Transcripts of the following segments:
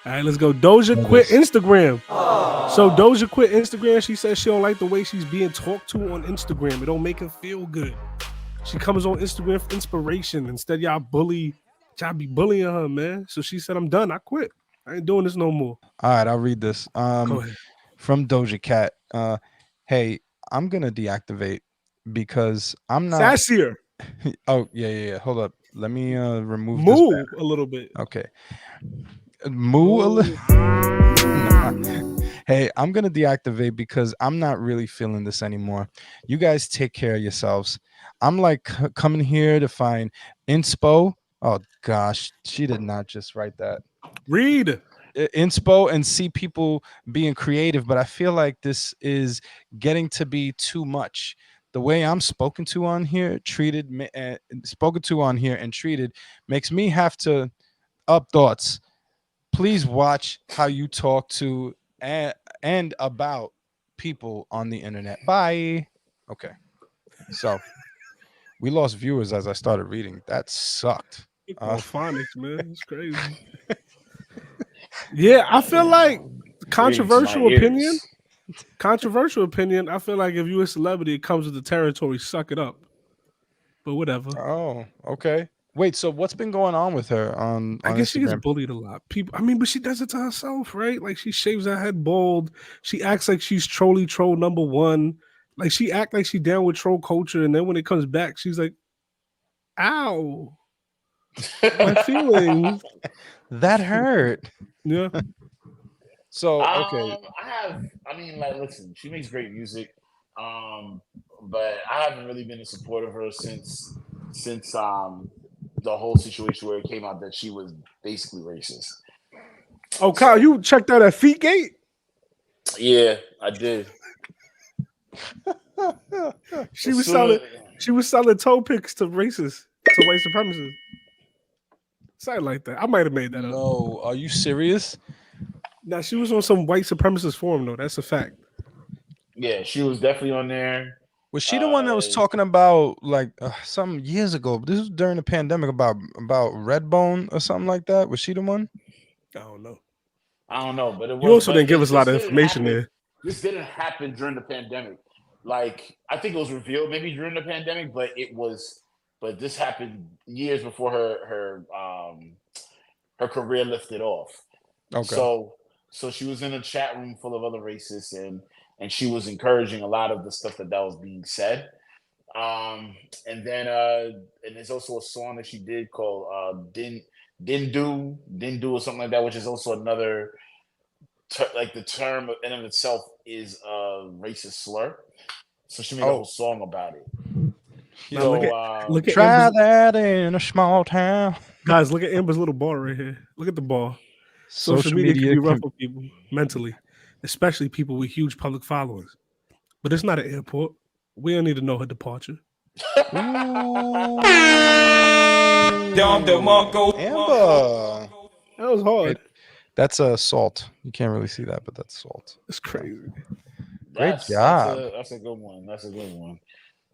All right, let's go. Doja Know quit this. Instagram. So Doja quit Instagram. She says she don't like the way she's being talked to on Instagram. It don't make her feel good. She comes on Instagram for inspiration. Instead, y'all be bullying her, man. So she said, I'm done. I quit. I ain't doing this no more. All right, I'll read this. Go ahead. From Doja Cat. Hey, I'm gonna deactivate because I'm not. Sassier. Oh yeah. Hold up. Let me remove this Move banner. a little bit. Okay. Moo a little. Oh, Hey, I'm gonna deactivate because I'm not really feeling this anymore. You guys take care of yourselves. I'm like coming here to find inspo. Oh gosh, she did not just write that. read. Inspo and see people being creative, but I feel like this is getting to be too much. The way I'm spoken to on here, spoken to on here and treated makes me have to up thoughts. Please watch how you talk to and about people on the internet. Bye. Okay. So we lost viewers as I started reading. That sucked. Uh, Oh, phonics, man. It's crazy. Yeah, I feel like Reading to my controversial opinion. ears. Controversial opinion. I feel like if you're a celebrity, it comes with the territory. Suck it up. But whatever. oh, okay. Wait, so what's been going on with her I on guess she gets Instagram? bullied a lot. People, I mean, but she does it to herself, right? Like she shaves her head bald. She acts like she's troll number one. Like she act like she down with troll culture, and then when it comes back, she's like, "Ow, my feelings." That hurt. Yeah, So, okay. I have. I mean, like, listen, she makes great music, um, but I haven't really been in support of her since the whole situation where it came out that she was basically racist. Oh, Kyle, So you checked out at Feetgate? yeah, I did. She As was soon selling. as She was selling toe picks to racists, to white supremacists. Something like that. I might have made that up. No, are you serious? Now she was on some white supremacist forum, though. That's a fact. yeah, she was definitely on there. Was she the one that was Uh, talking about like some years ago? This was during the pandemic about Redbone or something like that. Was she the one? I don't know. I don't know, but it You was. also But didn't give this us a lot this of didn't information happen. there. This didn't happen during the pandemic. Like I think it was revealed maybe during the pandemic, but it was. But this happened years before her career lifted off. Okay. So so she was in a chat room full of other racists and she was encouraging a lot of the stuff that was being said. And then and there's also a song that she did called Didn't Do or something like that, which is also another like the term in of itself is a racist slur. So she made a whole Oh, song about it. Now yeah. look So at look at Try Amber's that in a small town. guys. Look at Amber's little bar right here. Look at the bar. Social Social media can media be rough can. on people mentally, especially people with huge public followings. But it's not an airport. We don't need to know her departure. Ooh. Amber. That was hard. Wait, that's a salt. You can't really see that, but that's salt. It's So crazy. great that's job. a good one. That's a good one.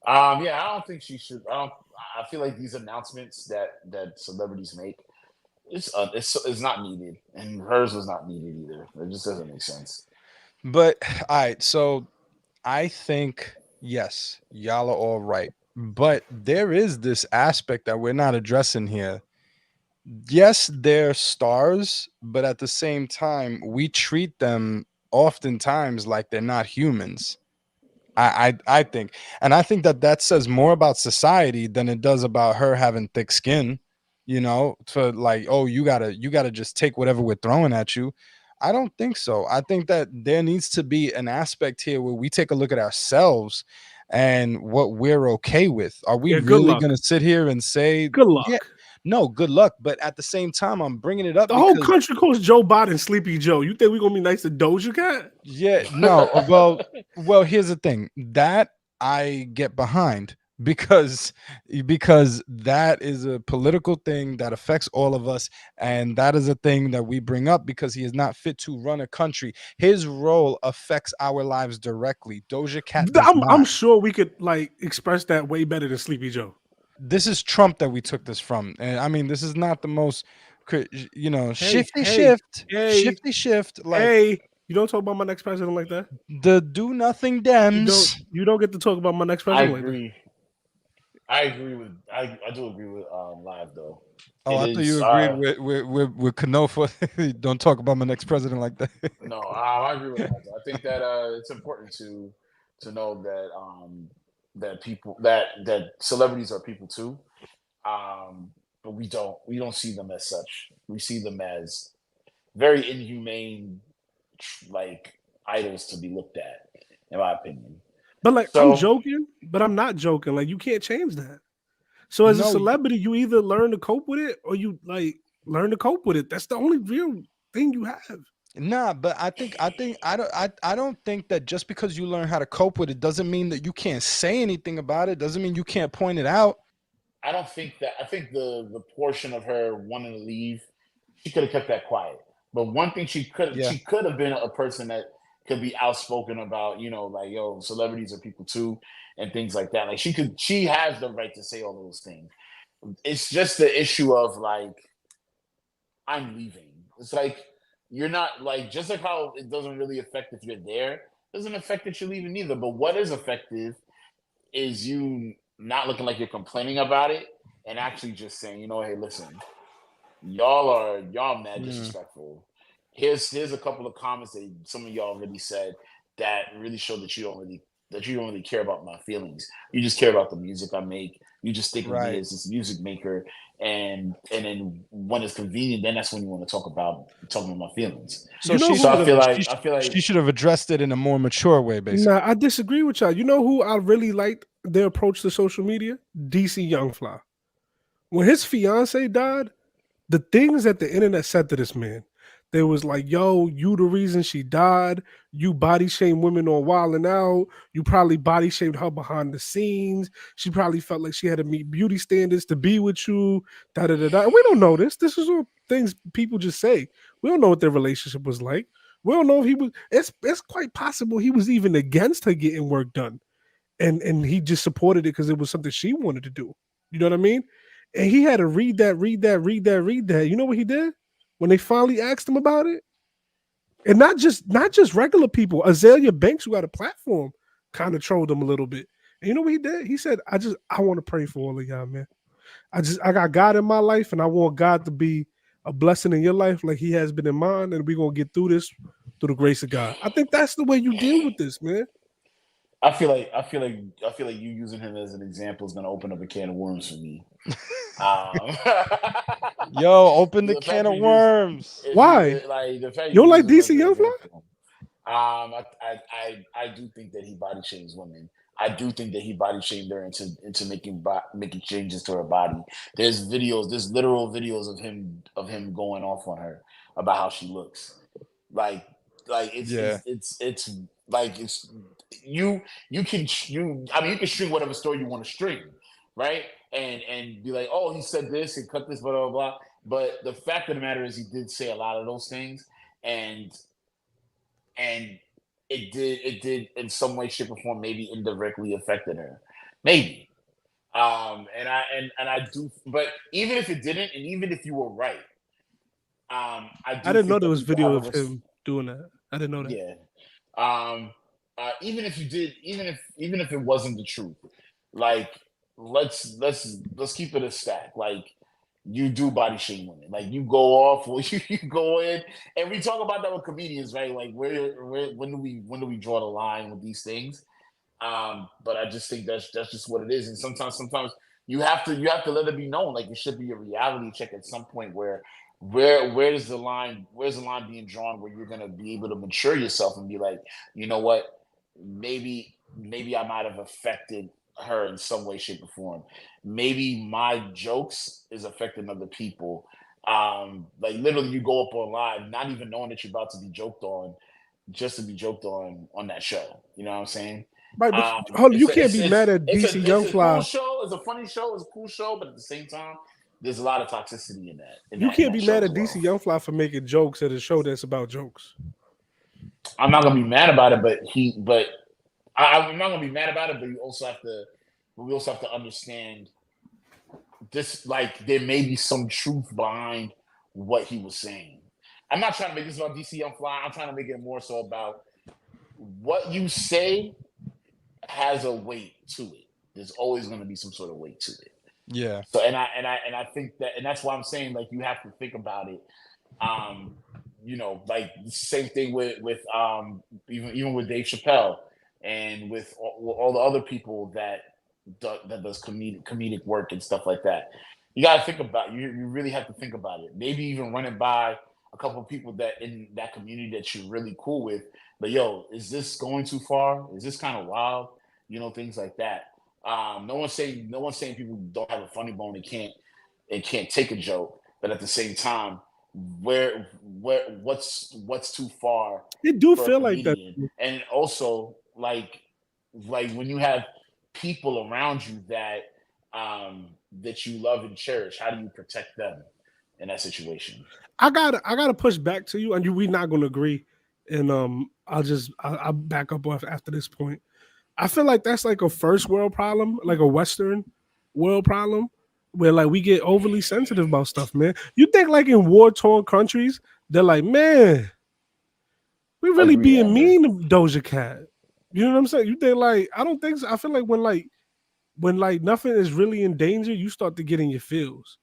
Yeah, I don't think she should. I don't. I feel like these announcements that celebrities make, it's not needed, and hers was not needed either. It just doesn't make sense. But all right, so I think yes, y'all are all right. But there is this aspect that we're not addressing here. Yes, they're stars, but at the same time, we treat them oftentimes like they're not humans. I think, and I think that that says more about society than it does about her having thick skin. You know, for like, oh, you gotta just take whatever we're throwing at you. I don't think so. I think that there needs to be an aspect here where we take a look at ourselves and what we're okay with. Are we Yeah, good really luck. gonna sit here and say, Good yeah, luck. no, good luck? But at the same time, I'm bringing it up The whole because country calls Joe Biden Sleepy Joe. You think we're gonna be nice to Doja Cat? yeah, no. Well, here's the thing that I get behind because that is a political thing that affects all of us, and that is a thing that we bring up because he is not fit to run a country. His role affects our lives directly. Doja Cat does I'm not. sure we could like express that way better than Sleepy Joe. This is Trump that we took this from, and I mean, this is not the most you know, Hey, shifty shift, like hey, you don't talk about my next president like that. the do nothing You Dems. don't get to talk about my next I president like that. agree. I do agree with Live though. Oh, It I thought is you agreed with Kanofa. Don't talk about my next president like that. no, I agree with Live. I think that it's important to know that that people that celebrities are people too. But we don't see them as such. We see them as very inhumane, like idols to be looked at, in my opinion. But like, I'm So joking, but I'm not joking. Like, you can't change that. So as a No, celebrity, you either learn to cope with it or you like learn to cope with it. That's the only real thing you have. nah, but I don't think that just because you learn how to cope with it doesn't mean that you can't say anything about it. Doesn't mean you can't point it out. I don't think that. I think the portion of her wanting to leave, she could have kept that quiet. But one thing Yeah. she could have been a person that could be outspoken about, like yo, celebrities are people too, and things like that. Like she has the right to say all those things. It's just the issue of like I'm leaving. It's like you're not like just like how it doesn't really affect if you're there. It doesn't affect that you're leaving either. But what is effective is you not looking like you're complaining about it and actually just saying, hey, listen, y'all mad Mm, disrespectful. Here's a couple of comments that some of y'all already said that really show that you don't really care about my feelings. You just care about the music I make. You just think of me right. as this music maker, and then when it's convenient, then that's when you want to talking about my feelings. So You know she So should who? have I feel like she should have addressed it in a more mature way, basically. Nah, I disagree with y'all. You know who I really liked their approach to social media? DC Youngfly. When his fiance died, the things that the internet said to this man, they was like, yo, you the reason she died. You body shame women on Wild and Out. You probably body shamed her behind the scenes. She probably felt like she had to meet beauty standards to be with you. Da da da da. We don't know this. This is all things people just say. We don't know what their relationship was like. We don't know if he was. It's quite possible he was even against her getting work done, and he just supported it because it was something she wanted to do. You know what I mean? And he had to read that, read that, read that, read that. You know what he did when they finally asked him about it? And not just regular people. Azalea Banks, who had a platform, kind of trolled him a little bit. And you know what he did? He said, I want to pray for all of y'all, man. I got God in my life, and I want God to be a blessing in your life like he has been in mine, and we're gonna get through this through the grace of God. I think that's the way you deal with this, man. I feel like you using him as an example is going to open up a can of worms for me. Um, Yo, open the the can fact of you use worms. if Why? you like the fact You you don't like use him DC as an Youngfly? example. I do think that he body shames women. I do think that he body shamed her into making changes to her body. There's literal videos of him going off on her about how she looks. Like like Yeah. it's like it's you can you can string whatever story you want to string, right? And be like, oh, he said this and cut this, blah blah blah. But the fact of the matter is, he did say a lot of those things, and and it did in some way, shape, or form maybe indirectly affected her, maybe. And I do, but even if it didn't, and even if you were right, I I do didn't know think there that was people have video a of him doing that. I didn't know that. yeah. Um, even if you did, even if it wasn't the truth, like let's keep it a stack. Like you do body shame women. Like you go off, or you go in, and we talk about that with comedians, right? Like where when do we draw the line with these things? But I just think that's just what it is. And sometimes you have to let it be known. Like it should be a reality check at some point where's the line being drawn where you're gonna be able to mature yourself and be like, you know what, maybe I might have affected her in some way, shape, or form. Maybe my jokes is affecting other people. Like literally you go up on live, not even knowing that you're about to be joked on, just to be joked on that show. You know what I'm saying? Right, but Um, hold on, you it's a, can't it's be mad it's at it's DC a it's a cool Youngfly. show. It's a funny show. It's a cool show, but at the same time, there's a lot of toxicity in that in You that in can't be that show mad as at DC well. Youngfly for making jokes at a show that's about jokes. I'm not gonna be mad about it, I'm not gonna be mad about it. But we also have to understand this. Like there may be some truth behind what he was saying. I'm not trying to make this about DC on fly. I'm trying to make it more so about what you say has a weight to it. There's always going to be some sort of weight to it. Yeah. So and I think that, and that's why I'm saying, like, you have to think about it. Um, like the same thing with even with Dave Chappelle and with all the other people that does comedic work and stuff like that. You got to think about, you really have to think about it. Maybe even run it by a couple of people that in that community that you're really cool with. But yo, is this going too far? Is this kind of wild? Things like that. No one's saying people don't have a funny bone and can't take a joke, but at the same time, what's too far It do for a feel like that. comedian? And also, like when you have people around you that you love and cherish, how do you protect them in that situation? I gotta push back to you, and we're not gonna agree. And I'll back up off after this point. I feel like that's like a first world problem, like a Western world problem, where like we get overly sensitive about stuff, man. You think like in war torn countries, they're like, man, we really Agree, being Amber. mean to Doja Cat. You know what I'm saying? You think like I don't think so. I feel like when nothing is really in danger, you start to get in your feels.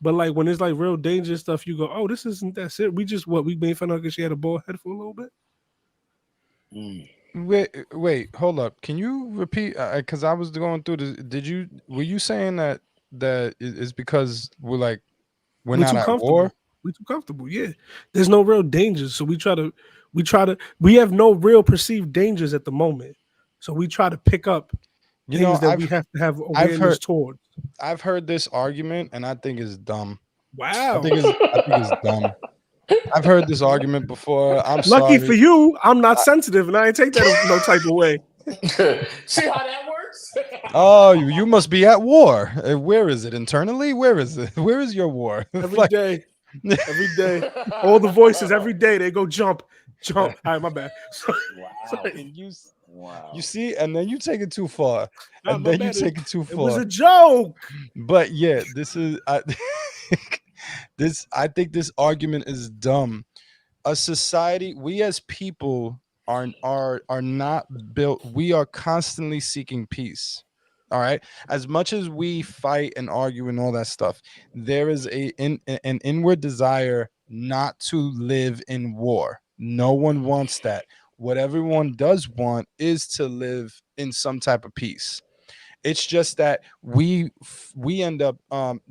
But like when it's like real dangerous stuff, you go, "Oh, this isn't that it. We made fun of her because she had a bald head for a little bit." Mm. Wait, hold up. Can you repeat? Because I was going through this. Were you saying that it's because we're We not too at war? comfortable. We too comfortable. Yeah, there's no real dangers, so we have no real perceived dangers at the moment. So we try to pick up You know, things that we have to have I've awareness heard towards. I've heard this argument, and I think it's dumb. Wow. I think it's dumb. I've heard this argument before. I'm Lucky for sorry. you, I'm not I- sensitive, and I ain't take that no type of way. See how that works? Oh, you must be at war. Where is it internally? Where is it? Where is your war? Every day, every day, all the voices every day they go jump, jump. All right, my bad. Wow. Sorry. You Wow. see, and then you take it too far, Nah, and my then you bad. take it too It was far. a joke. But yeah, this is I think this argument is dumb. A society, we as people are not built. We are constantly seeking peace. All right, as much as we fight and argue and all that stuff, there is an inward desire not to live in war. No one wants that. What everyone does want is to live in some type of peace. It's just that we end up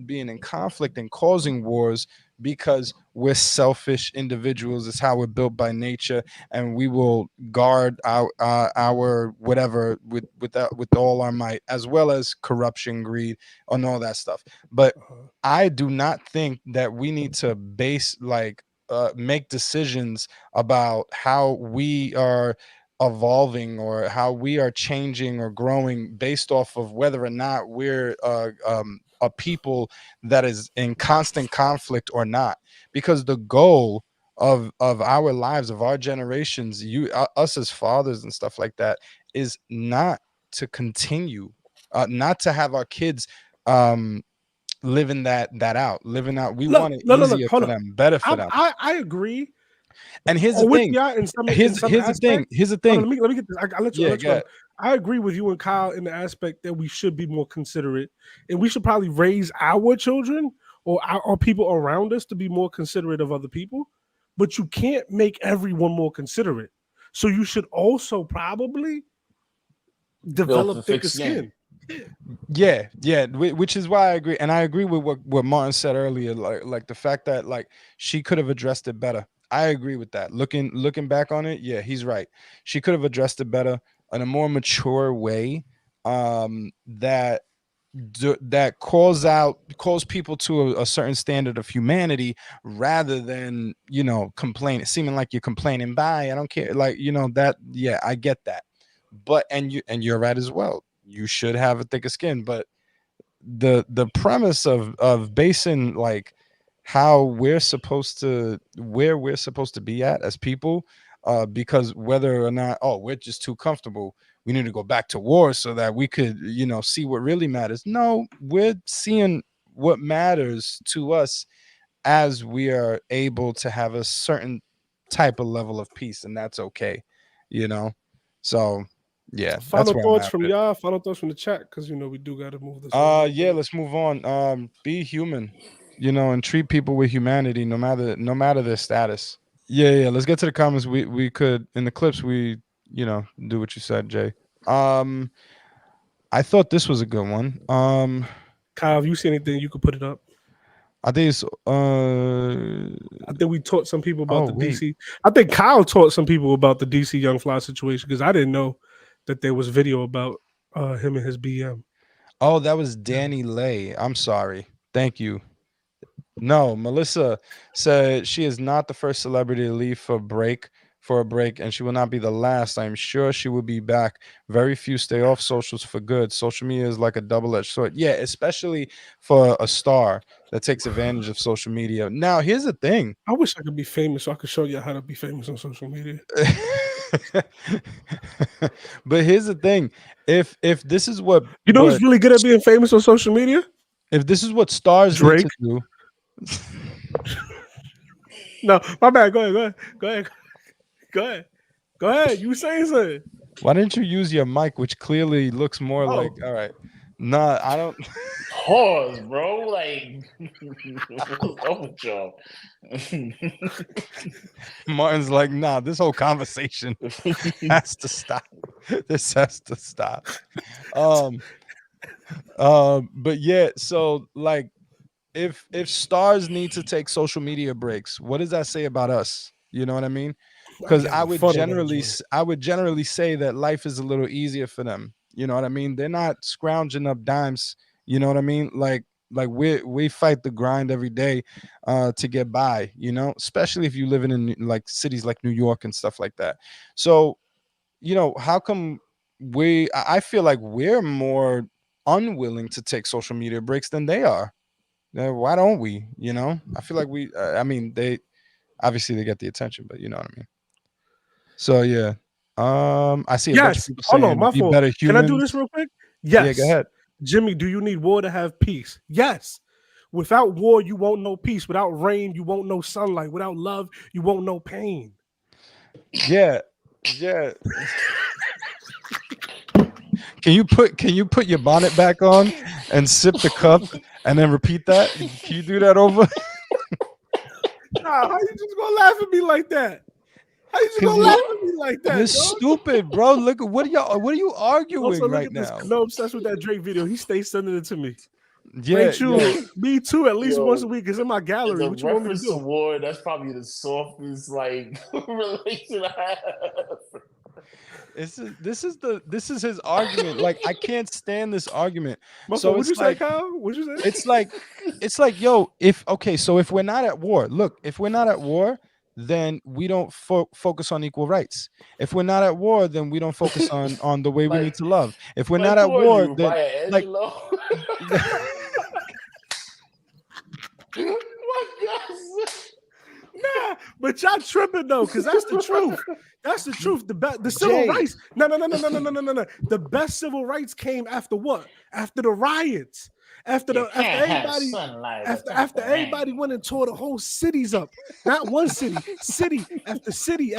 being in conflict and causing wars because we're selfish individuals. It's how we're built by nature, and we will guard our whatever with all our might, as well as corruption, greed, and all that stuff. But I do not think that we need to make decisions about how we are evolving or how we are changing or growing based off of whether or not we're a people that is in constant conflict or not, because the goal of our lives, of our generations, us as fathers and stuff like that, is not to continue, not to have our kids um living out. We Look, want it look. easier Hold for up. them, better for them. I agree. And here's the Or with thing, you in some aspects. here's the Hold thing. on, let me get this. I'll Yeah, let you go. go. I agree with you and Kyle in the aspect that we should be more considerate, and we should probably raise our children or people around us to be more considerate of other people. But you can't make everyone more considerate. So you should also probably Built to develop thick thicker skin. skin. Yeah, which is why I agree, and I agree with what Martin said earlier, like the fact that like she could have addressed it better. I agree with that. Looking back on it, yeah, he's right. She could have addressed it better in a more mature way, that that calls people to a certain standard of humanity, rather than seeming like you're complaining. Bye, I don't care. Like that. Yeah, I get that. But you're right as well. You should have a thicker skin. But the premise of basing like how where we're supposed to be at as people, because whether or not, oh, we're just too comfortable, we need to go back to war so that we could see what really matters. No, we're seeing what matters to us as we are able to have a certain type of level of peace, and that's okay, you know. So yeah, that's Final where I'm thoughts at from with y'all. Final thoughts from the chat, because we do got to move this it. on a little Yeah, bit. let's move on. Be human, and treat people with humanity, no matter their status. Yeah. Let's get to the comments. We could in the clips do what you said, Jay. Um, I thought this was a good one. Kyle, if you see anything, you could put it up. I think it's I think we taught some people about oh the wait. DC. I think Kyle taught some people about the DC Young Fly situation, because I didn't know that there was video about him and his BM. Oh, that was Danny Lay. I'm sorry. Thank you. No, Melissa said she is not the first celebrity to leave for a break, and she will not be the last. I'm sure she will be back. Very few stay off socials for good. Social media is like a double-edged sword. Yeah, especially for a star that takes advantage of social media. Now, here's the thing. I wish I could be famous so I could show you how to be famous on social media. But here's the thing. If this is what You know what who's really good at being famous on social media? if this is what stars need Drake. to do. No, my bad. Go ahead. Go ahead. You were saying something. Why didn't you use your mic, which clearly looks more like? Oh. All right. Nah, I don't. Pause, bro. Like, what's up with y'all? Martin's like, nah, this whole conversation has to stop. This has to stop. But yeah, so like, if stars need to take social media breaks, what does that say about us? You know what I mean? Because I would generally say that life is a little easier for them. You know what I mean? They're not scrounging up dimes. You know what I mean? Like we fight the grind every day to get by. Especially if you live in like cities like New York and stuff like that. So how come I feel like we're more unwilling to take social media breaks than they are. Why don't we? I feel like I mean, they obviously they get the attention, but you know what I mean. So yeah, I see a bunch of Yes. people Oh no, saying my be fault. better Can I do humans. this real quick? Yeah, go Yes. ahead. Jimmy, do you need war to have peace? Yes. Without war, you won't know peace. Without rain, you won't know sunlight. Without love, you won't know pain. Yeah. Can you put your bonnet back on and sip the cup and then repeat that? Can you do that over? Nah, how you just gonna laugh at me like that? How you just gonna laugh at me like that? You're Dog? stupid, bro. Look at what are you arguing Also, look right at this. now? No, obsessed with that Drake video. He stays sending it to me. Yeah, Ain't you? yo, Me too. At least Yo, once a week. It's in my gallery. the What you want me to reference to do? war, that's probably the softest like relation I have. this is his argument. Like, I can't stand this argument. My So fault. What'd it's you say, like Kyle? What'd you say? it's like, yo, so if we're not at war, look, if we're not at war, then we don't focus on equal rights. If we're not at war, then we don't focus on the way we need Like, to love. If we're like not at who are war, you, then Maya like Angelou? My God. Nah, but y'all tripping though, because that's the truth. That's the truth. The civil Jay. rights. No. The best civil rights came after what? After the riots. After everybody went and tore the whole cities up. Not one city after city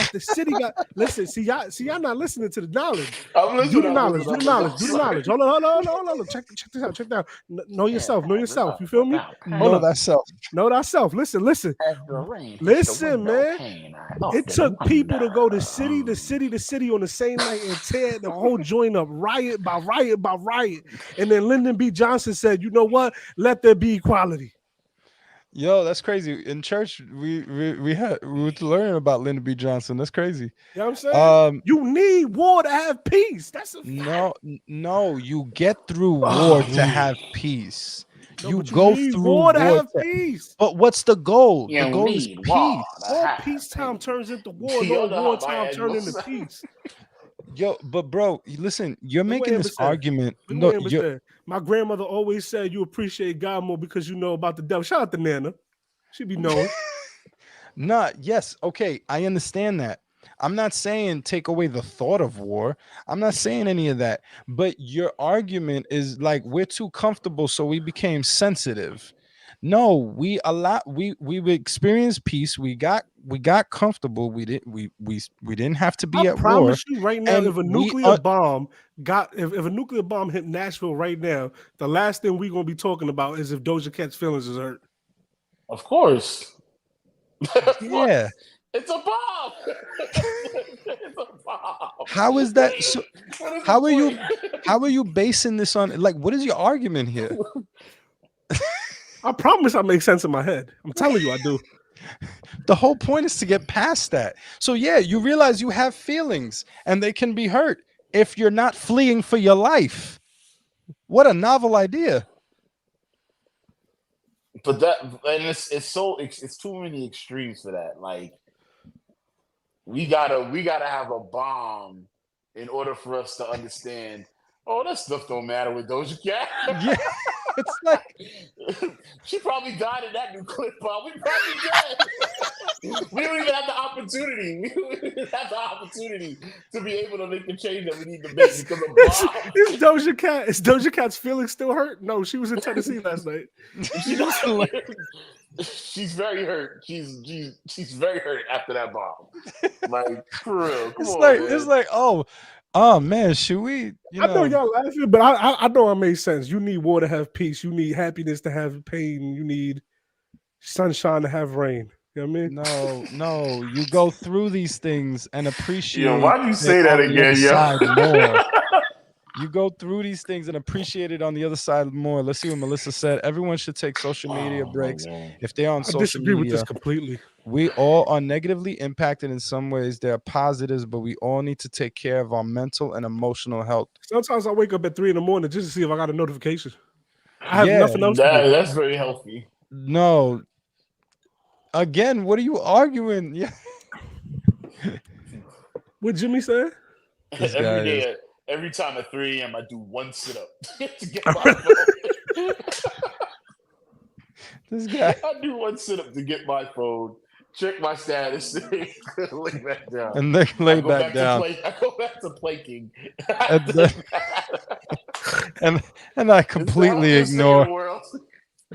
got. Listen, see y'all not listening to the knowledge. I'm listening. Do the knowledge. Hold on. Check this out. Check it out. Know yourself. You feel me? know thyself. Know thyself. Listen, man. It took people to go to city on the same night and tear the whole joint up, riot by riot. And then Lyndon B. Johnson said, "You know what? Let there be equality." Yo, that's crazy. In church, we were learning about Lyndon B. Johnson. That's crazy. You know what I'm saying? You need war to have peace. That's a fact. No, you get through war to have peace. No, you you go need through war to have peace. But what's the goal? You the goal is need peace. war All peacetime turns into war. No wartime turns into peace. Yo, but bro, listen, you're making this argument. My grandmother always said you appreciate God more because you know about the devil. Shout out to Nana. She be knowing. Yes, okay, I understand that. I'm not saying take away the thought of war. I'm not saying any of that. But your argument is like we're too comfortable, so we became sensitive. No, we experienced peace. We got comfortable. We didn't have to I be at war. promise you right now, And if a we nuclear bomb if a nuclear bomb hit Nashville right now, the last thing we're gonna be talking about is if Doja Cat's feelings is hurt. Of course. yeah. It's a bomb. It's a bomb. How is that? So What is the how are you point? how are you basing this on? Like, what is your argument here? I promise I make sense in my head. I'm telling you, I do. The whole point is to get past that. So yeah, you realize you have feelings and they can be hurt if you're not fleeing for your life. What a novel idea. But that, and it's too many extremes for that. Like, we gotta have a bomb in order for us to understand. Oh, that stuff don't matter with Doja Cat. Yeah. It's like she probably died in that nuclear bomb. We probably dead. We don't even have the opportunity. We don't even have the opportunity to be able to make the change that we need to make because of bomb. Is Doja Cat? Is Doja Cat's feelings still hurt? No, she was in Tennessee last night. She's very hurt. She's very hurt after that bomb. Like, for real. Come on, man. It's like, oh man, should we? I know y'all laughing, but I know it makes sense. You need war to have peace. You need happiness to have pain. You need sunshine to have rain. You know what I mean? No. You go through these things and appreciate. Yo, why do you say that again, more. You go through these things and appreciate it on the other side more. Let's see what Melissa said. Everyone should take social media breaks if they're on social disagree media. with this completely. We all are negatively impacted in some ways. There are positives, but we all need to take care of our mental and emotional health. Sometimes I wake up at 3 a.m. just to see if I got a notification. I have nothing else. That's very healthy. No. Again, what are you arguing? Yeah. What Jimmy said? Every time at 3 a.m. I do one sit up to get my phone. This guy. I do one sit up to get my phone, check my status, lay back down. And then lay back down. I go back to planking. And I completely ignore.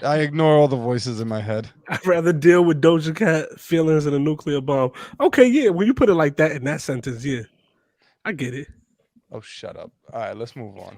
I ignore all the voices in my head. I'd rather deal with Doja Cat feelings than a nuclear bomb. Okay, yeah. When you put it like that in that sentence, yeah, I get it. Oh, shut up. All right, let's move on.